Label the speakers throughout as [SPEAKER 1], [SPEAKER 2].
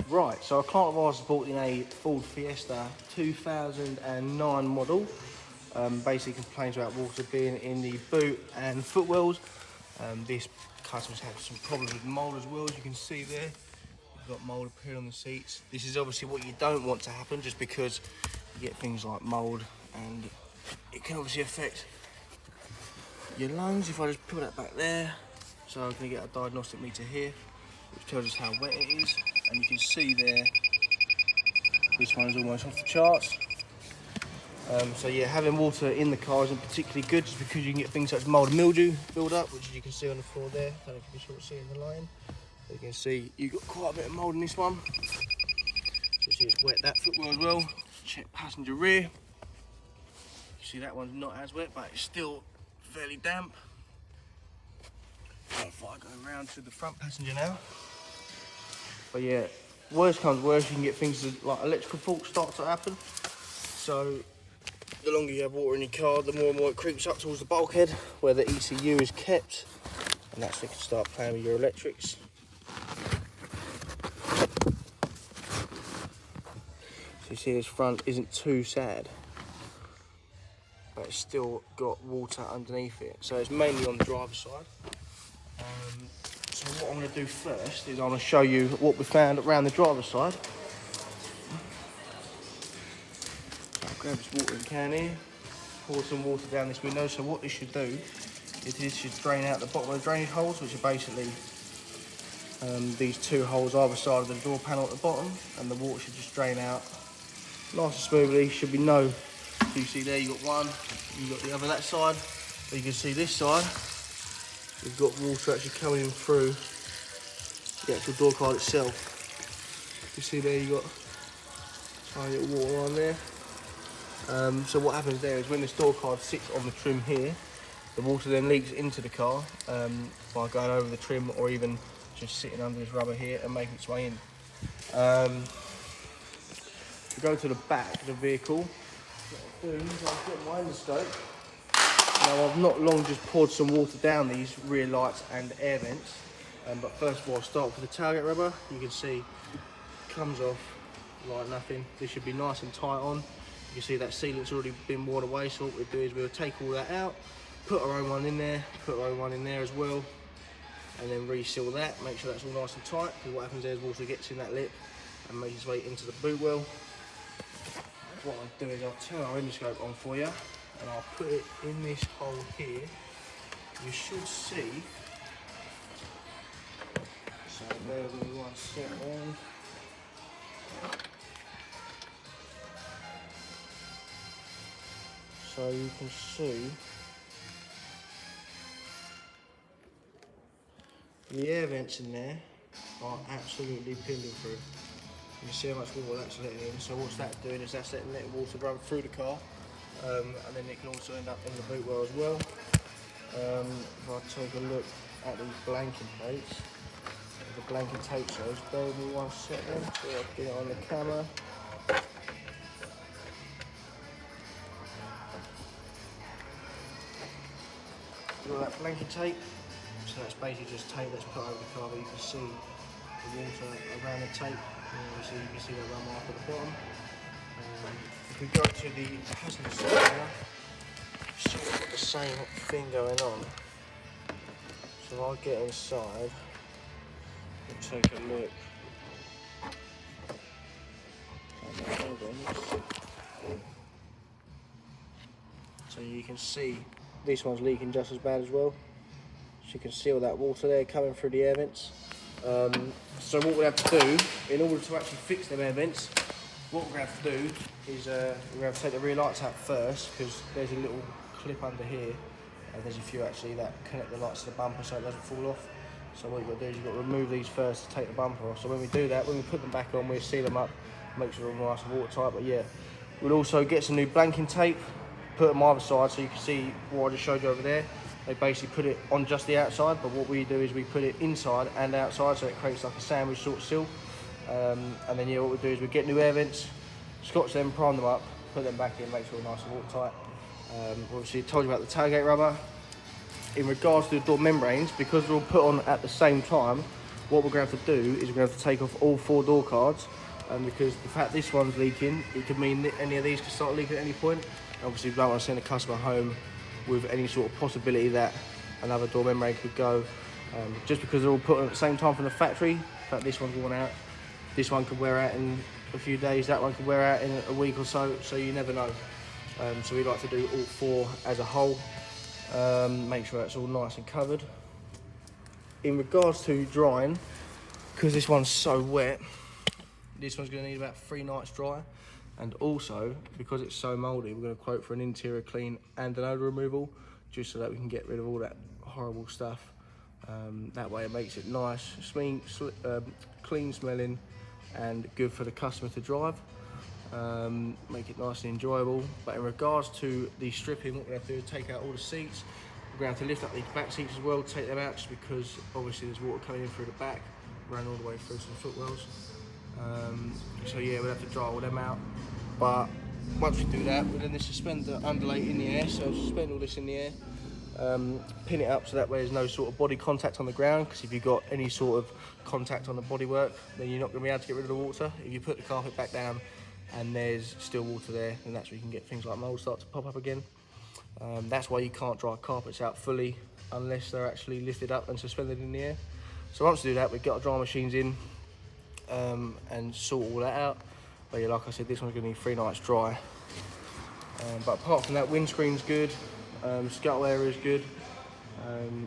[SPEAKER 1] Right, so a client of ours bought in a Ford Fiesta 2009 model. Basically complains about water being in the boot and footwells. This customer's had some problems with mould as well, as you can see there. You've got mould appearing on the seats. This is obviously what you don't want to happen, just because you get things like mould and it can obviously affect your lungs. If I just put that back there, so I'm going to get a diagnostic meter here, which tells us how wet it is, and you can see there, this one's almost off the charts. So yeah, having water in the car isn't particularly good, just because you can get things such as mould and mildew build up, which you can see on the floor there. I don't know if you can sort of see in the line. But you can see you've got quite a bit of mould in this one. So you see it's wet that footwell as well. Check passenger rear. You see that one's not as wet, but it's still fairly damp. If I go around to the front passenger now. But yeah, worst comes worst, you can get things like electrical faults start to happen. So the longer you have water in your car, the more and more it creeps up towards the bulkhead where the ECU is kept, and that's when you can start playing with your electrics. So you see this front isn't too sad, but it's still got water underneath it. So it's mainly on the driver's side. So what I'm going to do first is I'm going to show you what we found around the driver's side. I'll grab this watering can here, pour some water down this window. So what this should do is this should drain out the bottom of the drainage holes, which are basically these two holes either side of the door panel at the bottom, and the water should just drain out nice and smoothly. Should be no, so you see there, you got one, you got the other that side, but you can see this side, you've got water actually coming in through the actual door card itself. You see there, you got tiny little water on there. So what happens there is when this door card sits on the trim here, the water then leaks into the car by going over the trim, or even just sitting under this rubber here and making its way in. To go to the back of the vehicle, what I'll do is I'll get my endoscope. Now I've not long just poured some water down these rear lights and air vents, but first of all I'll start with the tailgate rubber. You can see it comes off like nothing. This should be nice and tight on. You can see that sealant's already been worn away, so what we'll do is we'll take all that out, put our own one in there, put our own one in there as well, and then reseal that, make sure that's all nice and tight, because what happens there is water gets in that lip and makes its way into the boot well. What I'll do is I'll turn our endoscope on for you, and I'll put it in this hole here. You should see, so there we go, one second. So you can see the air vents in there are absolutely pilling through. You can see how much water that's letting in. So what's that doing is that's letting water run through the car, and then it can also end up in the boot well as well. If I take a look at these blanking plates, the blanking tape shows, bear with me 1 second, so I'll get it on the camera. Got that blanket tape, so that's basically just tape that's put over the car, but you can see the water around the tape. You can see that run mark at the bottom. If we go to the passenger side now, so we've got the same thing going on. So I'll get inside and take a look. So you can see this one's leaking just as bad as well. So you can see all that water there coming through the air vents. So what we have to do, in order to actually fix them air vents, what we're going to have to do is we're going to take the rear lights out first, because there's a little clip under here, and there's a few actually that connect the lights to the bumper so it doesn't fall off. So what you've got to do is you've got to remove these first to take the bumper off. So when we do that, when we put them back on, we'll seal them up, make sure they're all nice and watertight. But yeah, we'll also get some new blanking tape, put them either side, so you can see what I just showed you over there. They basically put it on just the outside, but what we do is we put it inside and outside, so it creates like a sandwich sort of seal. And then yeah, what we do is we get new air vents, scotch them, prime them up, put them back in, make sure they're nice and watertight. Obviously I told you about the tailgate rubber. In regards to the door membranes, because they're all put on at the same time, what we're going to have to do is we're going to have to take off all 4 door cards, because the fact this one's leaking, it could mean that any of these could start leaking at any point. Obviously, we don't want to send a customer home with any sort of possibility that another door membrane could go, just because they're all put on at the same time from the factory. In fact, this one's worn out, this one could wear out in a few days, that one could wear out in a week or so, so you never know. So we like to do all 4 as a whole, make sure that's all nice and covered. In regards to drying, because this one's so wet, this one's going to need about 3 nights dry, and also because it's so mouldy, we're going to quote for an interior clean and an odour removal, just so that we can get rid of all that horrible stuff. That way it makes it nice, clean smelling and good for the customer to drive, make it nice and enjoyable. But in regards to the stripping, what we're going to do is take out all the seats. We're going to have to lift up these back seats as well, take them out, just because obviously there's water coming in through the back, run all the way through to the footwells. So yeah, we'll have to dry all them out. But once we do that, we'll then suspend the underlay in the air. So suspend all this in the air, pin it up so that way there's no sort of body contact on the ground, because if you've got any sort of contact on the bodywork, then you're not going to be able to get rid of the water. If you put the carpet back down and there's still water there, then that's where you can get things like mould start to pop up again. That's why you can't dry carpets out fully unless they're actually lifted up and suspended in the air. So once we do that, we've got our dry machines in, and sort all that out. But yeah, like I said, this one's going to need 3 nights dry. But apart from that, windscreen's good, scuttle area's good,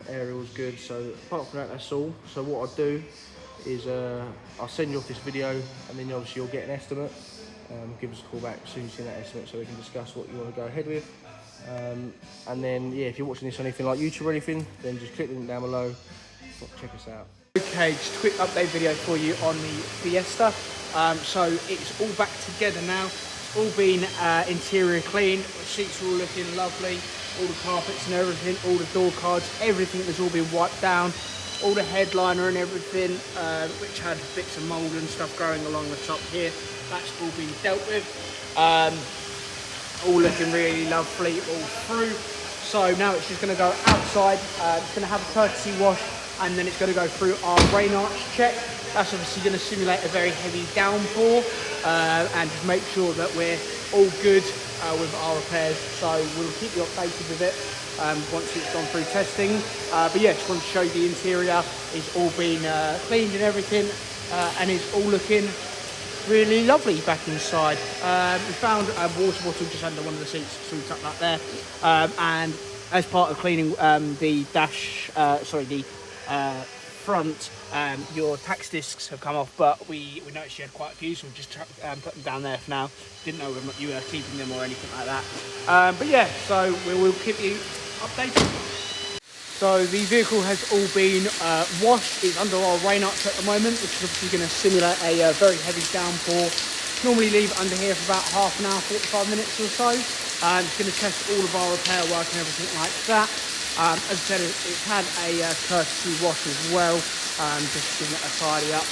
[SPEAKER 1] aerial's good. So apart from that, that's all. So what I'll do is I'll send you off this video, and then obviously you'll get an estimate. Give us a call back as soon as you see that estimate, so we can discuss what you want to go ahead with. And then yeah, if you're watching this on anything like YouTube or anything, then just click the link down below, check us out.
[SPEAKER 2] Okay, just a quick update video for you on the Fiesta. So it's all back together now. It's all been interior cleaned, the seats are all looking lovely, all the carpets and everything, all the door cards, everything has all been wiped down, all the headliner and everything, which had bits of mould and stuff growing along the top here, that's all been dealt with. All looking really lovely all through. So now it's just going to go outside, it's going to have a courtesy wash, and then it's going to go through our rain arch check. That's obviously going to simulate a very heavy downpour, and just make sure that we're all good with our repairs. So we'll keep you updated with it once it's gone through testing. But yeah, just want to show you the interior. It's all been cleaned and everything, and it's all looking really lovely back inside. We found a water bottle just under one of the seats, so we tucked that there. And as part of cleaning the front, your tax discs have come off, but we noticed you had quite a few, so we just put them down there for now. Didn't know whether you were keeping them or anything like that. But yeah, so we'll keep you updated. So the vehicle has all been washed. It's under our rain arch at the moment, which is obviously going to simulate a very heavy downpour. Normally leave it under here for about half an hour, 45 minutes or so. It's going to test all of our repair work and everything like that. As I said, it's had a courtesy wash as well, just giving it a tidy up.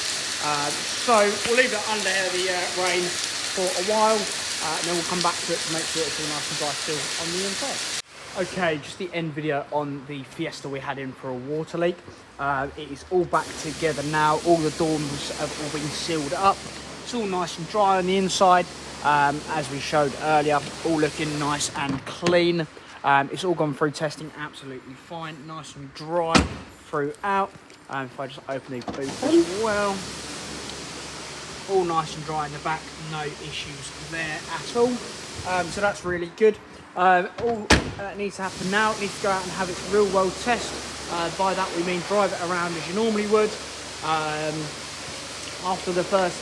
[SPEAKER 2] So we'll leave it under the rain for a while, and then we'll come back to it to make sure it's all nice and dry still on the inside. Okay, just the end video on the Fiesta we had in for a water leak. It is all back together now. All the doors have all been sealed up. It's all nice and dry on the inside, as we showed earlier, all looking nice and clean. It's all gone through testing absolutely fine, nice and dry throughout. If I just open the boot as well, all nice and dry in the back, no issues there at all. So that's really good. All that needs to happen now, it needs to go out and have its real world test. By that we mean drive it around as you normally would. After the first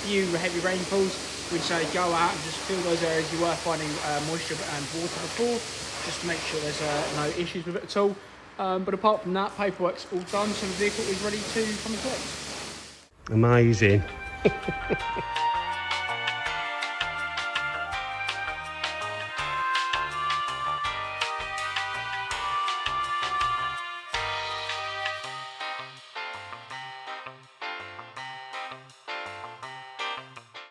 [SPEAKER 2] few heavy rainfalls, we'd say go out and just fill those areas you were finding moisture and water before, just to make sure there's no issues with it at all. But apart from that, paperwork's all done, so the vehicle is ready to come and collect.
[SPEAKER 3] Amazing.